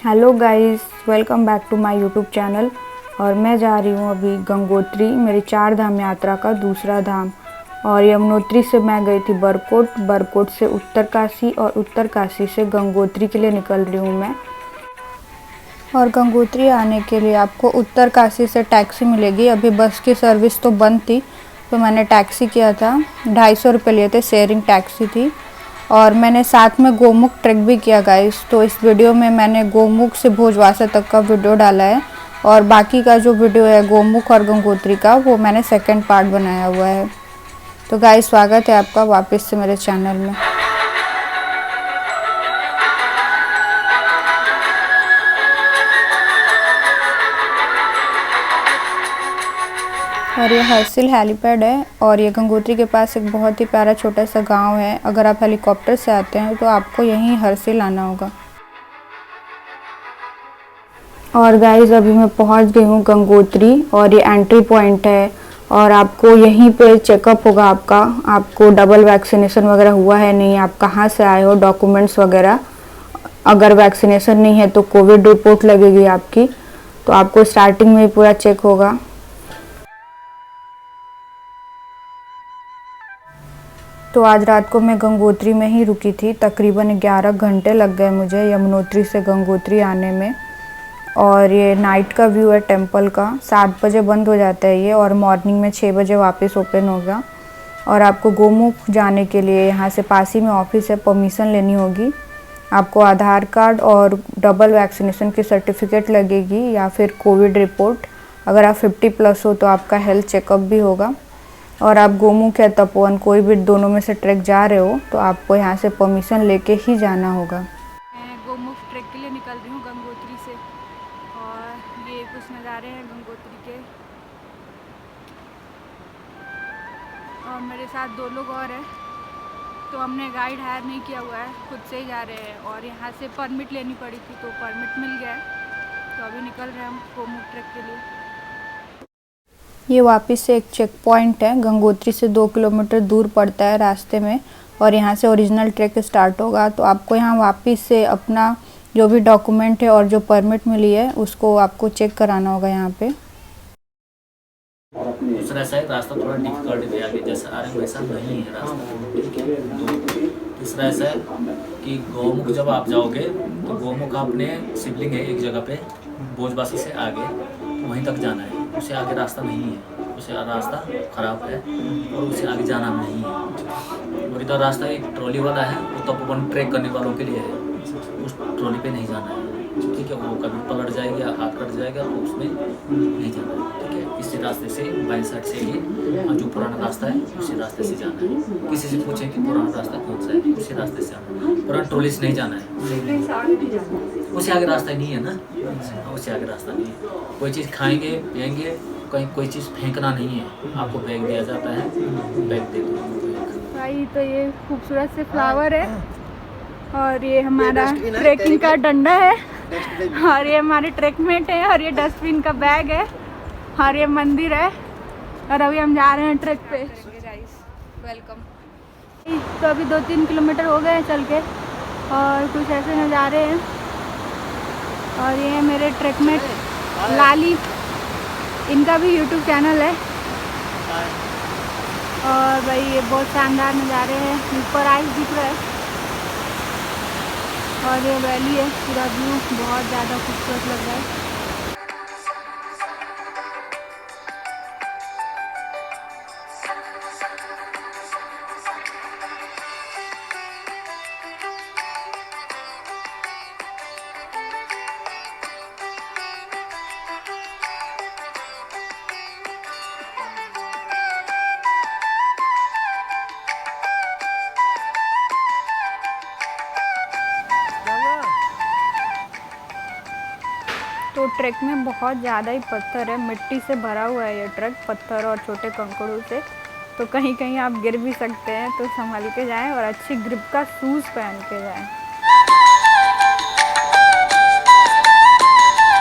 Hello guys, welcome back to my YouTube channel. और मैं जा रही हूँ अभी गंगोत्री, मेरी 4 धाम यात्रा का दूसरा धाम। और यमुनोत्री से मैं गई थी बरकोट, बरकोट से उत्तरकाशी और उत्तरकाशी से गंगोत्री के लिए निकल रही हूँ मैं। और गंगोत्री आने के लिए आपको उत्तरकाशी से टैक्सी मिलेगी। अभी बस की सर्विस तो बंद थी, तो मैंने टैक्सी किया था। 250 रुपये लिए थे, शेयरिंग टैक्सी थी। और मैंने साथ में गोमुख ट्रैक भी किया गाइस। तो इस वीडियो में मैंने गोमुख से भोजवासा तक का वीडियो डाला है, और बाकी का जो वीडियो है गोमुख और गंगोत्री का, वो मैंने सेकंड पार्ट बनाया हुआ है। तो गाइस, स्वागत है आपका वापस से मेरे चैनल में। और ये हर्सिल हेलीपैड है, और ये गंगोत्री के पास एक बहुत ही प्यारा छोटा सा गांव है। अगर आप हेलीकॉप्टर से आते हैं तो आपको यहीं हर्सिल आना होगा। और गाइस, अभी मैं पहुंच गई हूँ गंगोत्री, और ये एंट्री पॉइंट है। और आपको यहीं पे चेकअप होगा आपका, आपको डबल वैक्सीनेशन वगैरह हुआ है नहीं, आप कहाँ से आए हो, डॉक्यूमेंट्स वगैरह। अगर वैक्सीनेशन नहीं है तो कोविड रिपोर्ट लगेगी आपकी। तो आपको स्टार्टिंग में ही पूरा चेक होगा। तो आज रात को मैं गंगोत्री में ही रुकी थी। तकरीबन 11 घंटे लग गए मुझे यमुनोत्री से गंगोत्री आने में। और ये नाइट का व्यू है टेंपल का। 7 बजे बंद हो जाता है ये, और मॉर्निंग में 6 बजे वापस ओपन होगा। और आपको गोमुख जाने के लिए यहाँ से पास ही में ऑफिस है, परमिशन लेनी होगी। आपको आधार कार्ड और डबल वैक्सीनेशन की सर्टिफिकेट लगेगी, या फिर कोविड रिपोर्ट। अगर आप 50+ हो तो आपका हेल्थ चेकअप भी होगा। और आप गोमुख या तपोवन कोई भी दोनों में से ट्रैक जा रहे हो तो आपको यहाँ से परमिशन लेके ही जाना होगा। मैं गोमुख ट्रैक के लिए निकल रही हूँ गंगोत्री से। और ये कुछ नज़ारे हैं गंगोत्री के। और मेरे साथ 2 लोग और हैं, तो हमने गाइड हायर नहीं किया हुआ है, खुद से ही जा रहे हैं। और यहाँ से परमिट लेनी पड़ी थी, तो परमिट मिल गया है। तो अभी निकल रहे हैं हम गोमुख ट्रैक के लिए। ये वापस से एक चेक पॉइंट है, गंगोत्री से 2 किलोमीटर दूर पड़ता है रास्ते में। और यहाँ से ओरिजिनल ट्रैक स्टार्ट होगा। तो आपको यहाँ वापस से अपना जो भी डॉक्यूमेंट है और जो परमिट मिली है उसको आपको चेक कराना होगा यहाँ पे। दूसरा साइड रास्ता थोड़ा डिफिकल्ट भी आगे जैसा आ रहा है वैसा नहीं है रास्ता। तीसरा ऐसा है कि गौमुख जब आप जाओगे तो गौमुख आपने शिवलिंग है एक जगह पे, भोजवासी से आगे वहीं तक जाना है। उससे आगे रास्ता नहीं है, उससे रास्ता खराब है और उससे आगे जाना नहीं है। और इधर रास्ता एक ट्रॉली वाला है, वो तपोवन ट्रैक करने वालों के लिए है। उस ट्रॉली पे नहीं जाना है, ठीक है। वो कभी पलट जाएगा या हाथ कट जाएगा तो उसमें नहीं जाना है, ठीक है। इसी रास्ते से बाएं साइड से ये जो पुराना रास्ता है उसी रास्ते से जाना है। किसी से पूछे कि पुराना रास्ता कौन सा है, उसी रास्ते से आना है। पुराना ट्रॉली से नहीं जाना है, उससे आगे रास्ता नहीं है ना, उससे आगे रास्ता नहीं है। कोई चीज़ खाएंगे पिएंगे, कहीं कोई चीज़ फेंकना नहीं है। आपको बैग दिया जाता है, बैग दे दो भाई। तो ये खूबसूरत से फ्लावर है, और ये हमारा ट्रैकिंग का डंडा है, और ये हमारे ट्रैकमेट है, और ये डस्टबिन का बैग है, और ये मंदिर है। और अभी हम जा रहे हैं ट्रैक पे। वेलकम। तो अभी 2-3 किलोमीटर हो गए चल के, और कुछ ऐसे नज़ारे हैं। और ये है मेरे ट्रैकमेट लाली, इनका भी यूट्यूब चैनल है। और भाई ये बहुत शानदार नज़ारे हैं, ऊपर आइस दिख रहा है, और ये वैली है, पूरा व्यू बहुत ज़्यादा खूबसूरत लग रहा है। तो ट्रैक में बहुत ज़्यादा ही पत्थर है, मिट्टी से भरा हुआ है ये ट्रैक, पत्थर और छोटे कंकड़ों से। तो कहीं कहीं आप गिर भी सकते हैं, तो संभल के जाएं और अच्छी ग्रिप का शूज़ पहन के जाएं।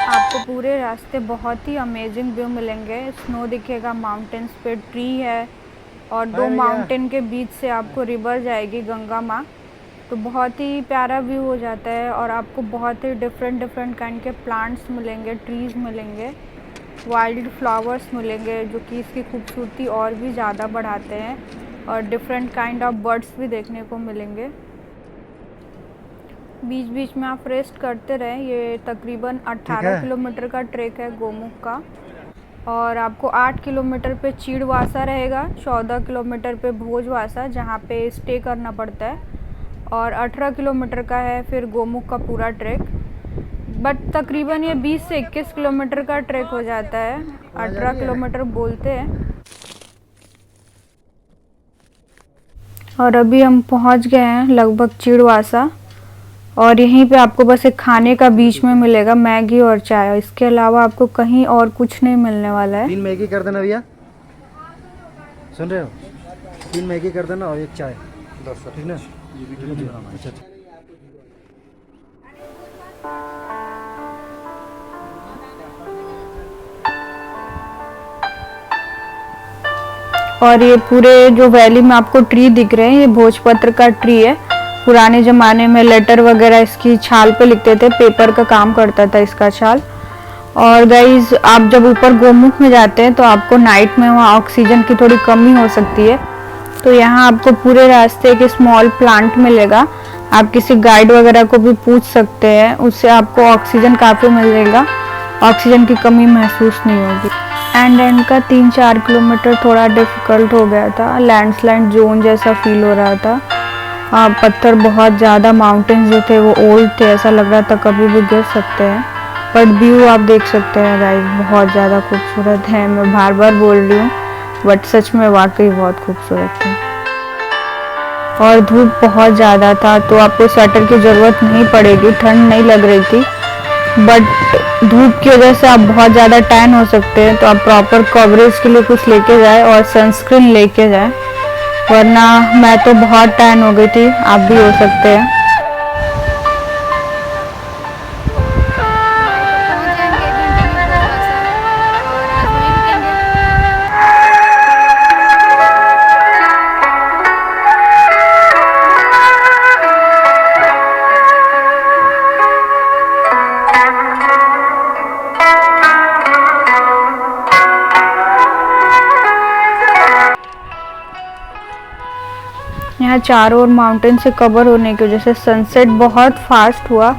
आपको पूरे रास्ते बहुत ही अमेजिंग व्यू मिलेंगे। स्नो दिखेगा माउंटेन्स पे, ट्री है, और 2 माउंटेन के बीच से आपको रिवर जाएगी, गंगा माँ। तो बहुत ही प्यारा व्यू हो जाता है और आपको बहुत ही डिफरेंट काइंड के प्लांट्स मिलेंगे, ट्रीज़ मिलेंगे, वाइल्ड फ्लावर्स मिलेंगे जो कि इसकी खूबसूरती और भी ज़्यादा बढ़ाते हैं, और डिफरेंट काइंड ऑफ बर्ड्स भी देखने को मिलेंगे। बीच बीच में आप रेस्ट करते रहें। ये तकरीबन 18 किलोमीटर का ट्रैक है गोमुख का, और आपको 8 किलोमीटर पे चीड़वासा रहेगा, 14 किलोमीटर पे भोजवासा जहाँ पे स्टे करना पड़ता है, और 18 किलोमीटर का है फिर गोमुख का पूरा ट्रैक। बट तकरीबन ये 20 से 21 किलोमीटर का ट्रैक हो जाता है, 18 किलोमीटर बोलते हैं। और अभी हम पहुंच गए हैं लगभग चीड़वासा, और यहीं पे आपको बस एक खाने का बीच में मिलेगा मैगी और चाय, इसके अलावा आपको कहीं और कुछ नहीं मिलने वाला है। 3 मैगी कर देना भैया, सुन रहे हो? 3 मैगी कर देना और एक चाय, ठीक ना? अच्छा। और ये पूरे जो वैली में आपको ट्री दिख रहे हैं, ये भोजपत्र का ट्री है। पुराने ज़माने में लेटर वगैरह इसकी छाल पे लिखते थे, पेपर का काम करता था इसका छाल। और गाइज आप जब ऊपर गोमुख में जाते हैं तो आपको नाइट में वहाँ ऑक्सीजन की थोड़ी कमी हो सकती है, तो यहाँ आपको पूरे रास्ते एक स्मॉल प्लांट मिलेगा। आप किसी गाइड वगैरह को भी पूछ सकते हैं, उससे आपको ऑक्सीजन काफ़ी मिलेगा, ऑक्सीजन की कमी महसूस नहीं होगी। एंड का 3-4 किलोमीटर थोड़ा डिफ़िकल्ट हो गया था, लैंडस्लाइड जोन जैसा फील हो रहा था। पत्थर बहुत ज़्यादा, माउंटेन्स जो थे वो ओल्ड थे, ऐसा लग रहा था कभी भी गिर सकते हैं। बट व्यू आप देख सकते हैं गाइस, बहुत ज़्यादा खूबसूरत है। मैं बार बार बोल रही हूँ, बट सच में वाकई बहुत खूबसूरत है। और धूप बहुत ज़्यादा था तो आपको स्वेटर की ज़रूरत नहीं पड़ेगी, ठंड नहीं लग रही थी। बट धूप की वजह से आप बहुत ज़्यादा टैन हो सकते हैं, तो आप प्रॉपर कवरेज के लिए कुछ लेके जाए और सनस्क्रीन लेके जाए, वरना मैं तो बहुत टैन हो गई थी, आप भी हो सकते हैं। यहाँ चारों ओर माउंटेन से कवर होने की वजह से सनसेट बहुत फास्ट हुआ,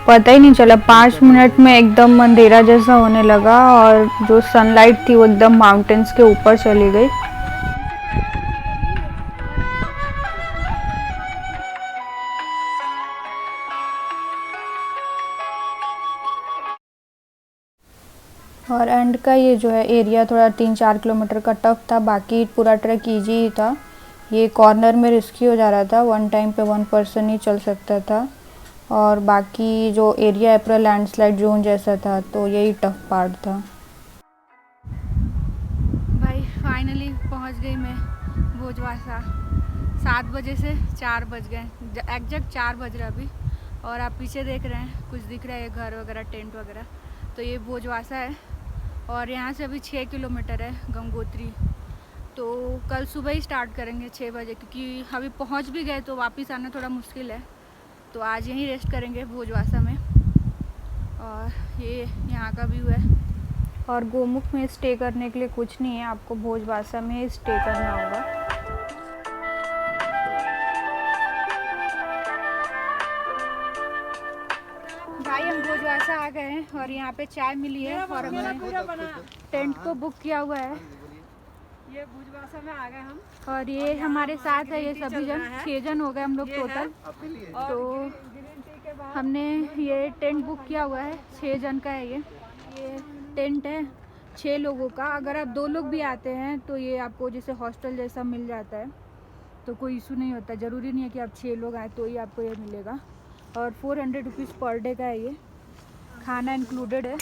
पता ही नहीं चला। 5 मिनट में एकदम अंधेरा जैसा होने लगा, और जो सनलाइट थी वो एकदम माउंटेन्स के ऊपर चली गई। और एंड का ये जो है एरिया थोड़ा 3-4 किलोमीटर का टफ था, बाकी पूरा ट्रैक ईजी ही था। ये कॉर्नर में रिस्की हो जा रहा था, वन टाइम पे 1 पर्सन ही चल सकता था, और बाकी जो एरिया है पूरा लैंडस्लाइड जोन जैसा था, तो यही टफ पार्ट था। भाई फाइनली पहुंच गई मैं भोजवासा। 7 बजे से 4 बज गए, एग्जैक्ट 4 बज रहा अभी। और आप पीछे देख रहे हैं कुछ दिख रहा है, घर वगैरह, टेंट वगैरह, तो ये भोजवासा है। और यहाँ से अभी 6 किलोमीटर है गंगोत्री। तो कल सुबह ही स्टार्ट करेंगे 6 बजे, क्योंकि अभी पहुँच भी गए तो वापस आना थोड़ा मुश्किल है, तो आज यहीं रेस्ट करेंगे भोजवासा में। और ये यहाँ का व्यू है। और गोमुख में स्टे करने के लिए कुछ नहीं है, आपको भोजवासा में ही स्टे करना होगा। भाई हम भोजवासा आ गए हैं और यहाँ पे चाय मिली है, और हमने टेंट को बुक किया हुआ है। ये भोजवासा में आ गए हम, और ये हमारे साथ है, ये सभी जन 6 जन हो गए हम लोग टोटल। तो हमने ये टेंट बुक किया हुआ है, 6 जन का है ये टेंट है 6 लोगों का। अगर आप 2 लोग भी आते हैं तो ये आपको जैसे हॉस्टल जैसा मिल जाता है, तो कोई इशू नहीं होता। ज़रूरी नहीं है कि आप 6 लोग आए तो ही आपको ये मिलेगा। और 400 रुपीज़ पर डे का है ये, खाना इंक्लूडेड है।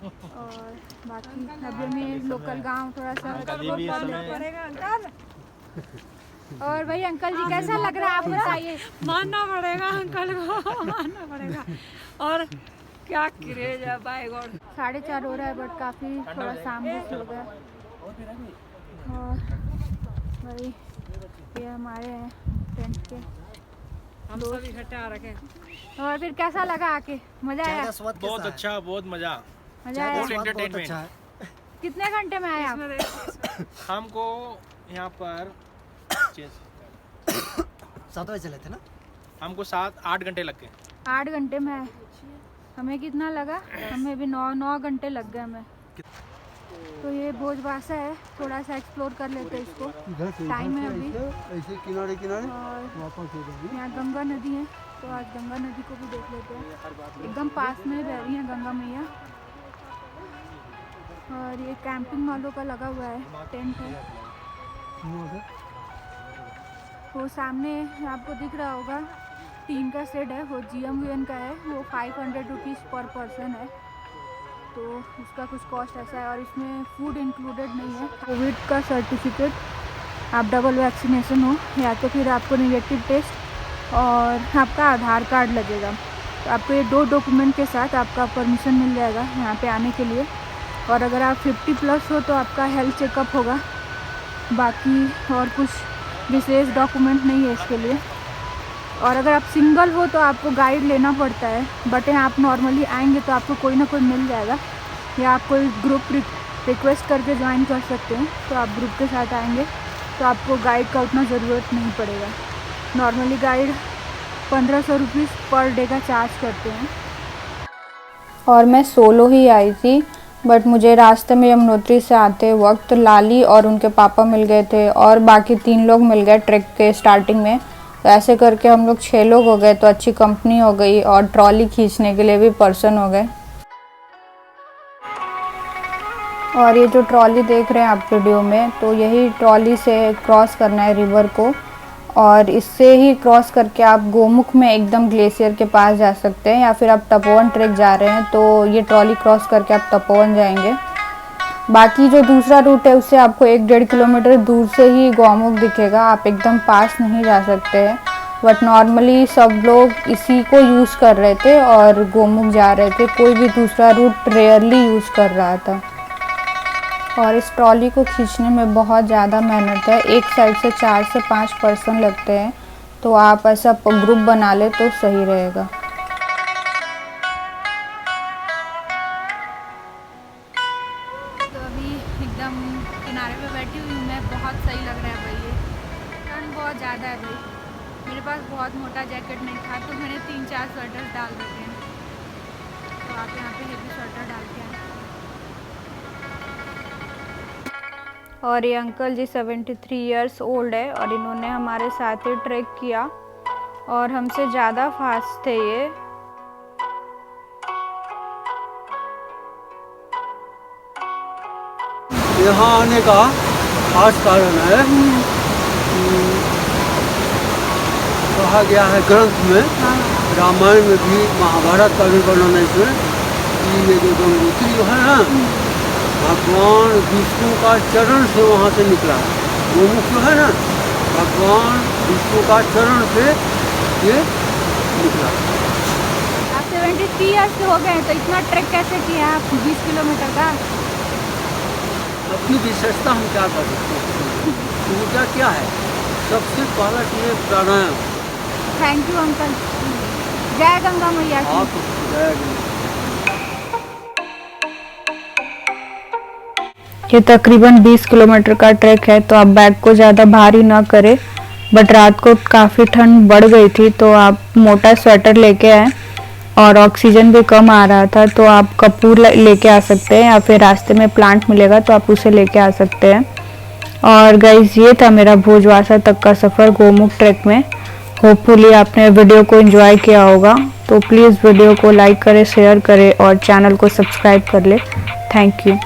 और बाकी अभी में लोकल गांव थोड़ा सा पड़ेगा अंकल। और भाई अंकल जी कैसा लग रहा है आप बताइए। मानना पड़ेगा अंकल को, मानना पड़ेगा। और क्या क्रेज है बाय गॉड। 4:30 हो रहा है, बट काफ़ी थोड़ा सामने हो गया। और भाई ये हमारे हैं टेंट के, हम सब इकट्ठे आ रखे। और फिर कैसा लगा आके? मजा चाय आया? का स्वाद बहुत कैसा है? अच्छा, बहुत मजा। मजा चाय का आया? स्वाद बहुत entertainment। अच्छा है। कितने घंटे में आए आप? हमको यहाँ पर 7 बजे चले थे ना? हमको 7-8 घंटे लग गए। 8 घंटे में आए। हमें कितना लगा? हमें भी 9 घंटे लग गए हमें। तो ये भोजवासा है, थोड़ा सा एक्सप्लोर कर लेते हैं इसको। टाइम है अभी ऐसे किनारे किनारे और वापस हो जाएंगे। यहाँ गंगा नदी है, तो आज गंगा नदी को भी देख लेते हैं। एकदम पास में बह रही है गंगा मैया। और ये कैंपिंग वालों का लगा हुआ है, टेंट है। वो सामने आपको दिख रहा होगा, टीन का सेट है, वो GMVN का है। वो 500 रुपीज़ पर पर्सन है, तो उसका कुछ कॉस्ट ऐसा है। और इसमें फूड इंक्लूडेड नहीं है। कोविड का सर्टिफिकेट, आप डबल वैक्सीनेशन हो, या तो फिर आपको नेगेटिव टेस्ट और आपका आधार कार्ड लगेगा। तो आपको ये 2 डॉक्यूमेंट के साथ आपका परमिशन मिल जाएगा यहाँ पे आने के लिए। और अगर आप 50+ हो तो आपका हेल्थ चेकअप होगा। बाकी और कुछ विशेष डॉक्यूमेंट नहीं है इसके लिए। और अगर आप सिंगल हो तो आपको गाइड लेना पड़ता है, बट यहाँ आप नॉर्मली आएंगे तो आपको कोई ना कोई मिल जाएगा, या आप कोई ग्रुप रिक्वेस्ट करके ज्वाइन कर सकते हैं। तो आप ग्रुप के साथ आएंगे तो आपको गाइड का उतना ज़रूरत नहीं पड़ेगा। Normally guide 1500 rupees per day का चार्ज करते हैं। और मैं सोलो ही आई थी, बट मुझे रास्ते में यमुनोत्री से आते वक्त लाली और उनके पापा मिल गए थे, और बाकी 3 लोग मिल गए ट्रैक के स्टार्टिंग में। तो ऐसे करके हम लोग 6 लोग हो गए, तो अच्छी कंपनी हो गई। और ट्रॉली खींचने के लिए भी पर्सन हो गए। और ये जो ट्रॉली देख रहे हैं आप वीडियो में, तो यही ट्रॉली से क्रॉस करना है रिवर को, और इससे ही क्रॉस करके आप गोमुख में एकदम ग्लेशियर के पास जा सकते हैं। या फिर आप तपोवन ट्रैक जा रहे हैं तो ये ट्रॉली क्रॉस करके आप तपोवन जाएंगे। बाकी जो दूसरा रूट है उससे आपको 1-1.5 किलोमीटर दूर से ही गौमुख दिखेगा, आप एकदम पास नहीं जा सकते हैं। बट नॉर्मली सब लोग इसी को यूज़ कर रहे थे और गोमुख जा रहे थे, कोई भी दूसरा रूट रेयरली यूज़ कर रहा था। और इस ट्रॉली को खींचने में बहुत ज़्यादा मेहनत है, एक साइड से 4 से 5 पर्सन लगते हैं। तो आप ऐसा ग्रुप बना ले तो सही रहेगा। तो अभी एकदम किनारे पे बैठी हुई हूँ मैं, बहुत सही लग रहा है भाई। ये ठंड बहुत ज़्यादा है भाई, मेरे पास बहुत मोटा जैकेट नहीं था तो मैंने 3-4 स्वेटर डाल रखे हैं। तो आप यहाँ पे हेवी स्वेटर डाल के आए। और ये अंकल जी 73 इयर्स ओल्ड है, और इन्होंने हमारे साथ ही ट्रैक किया, और हमसे ज़्यादा फास्ट थे ये। यहाँ आने का खास कारण है, कहा गया है ग्रंथ में, रामायण में भी, महाभारत का भी वर्णन है इसमें, कि ये जो गंगोत्री जो है ना, भगवान विष्णु का चरण से वहाँ से निकला। गोमुख जो है ना, भगवान विष्णु का चरण से ये निकला। आप 73 इयर्स के हो गए, तो इतना ट्रैक कैसे किया आप 20 किलोमीटर का? अपनी विशेषता हम क्या कर सकते हैं, ऊर्जा क्या है, सबसे पहला चीज़ है प्राणायाम। Thank you uncle. जय गंगा मैया की। आप जय गंगा। ये तकरीबन 20 किलोमीटर का ट्रैक है, तो आप बैग को ज़्यादा भारी ना करें। बट रात को काफ़ी ठंड बढ़ गई थी, तो आप मोटा स्वेटर लेके आए, और ऑक्सीजन भी कम आ रहा था, तो आप कपूर लेके आ सकते हैं, या फिर रास्ते में प्लांट मिलेगा तो आप उसे लेके आ सकते हैं। और गाइस, ये था मेरा भोजवासा तक का सफ़र गोमुख ट्रैक में। होपफुली आपने वीडियो को एंजॉय किया होगा, तो प्लीज़ वीडियो को लाइक करें, शेयर करें और चैनल को सब्सक्राइब कर ले। Thank you.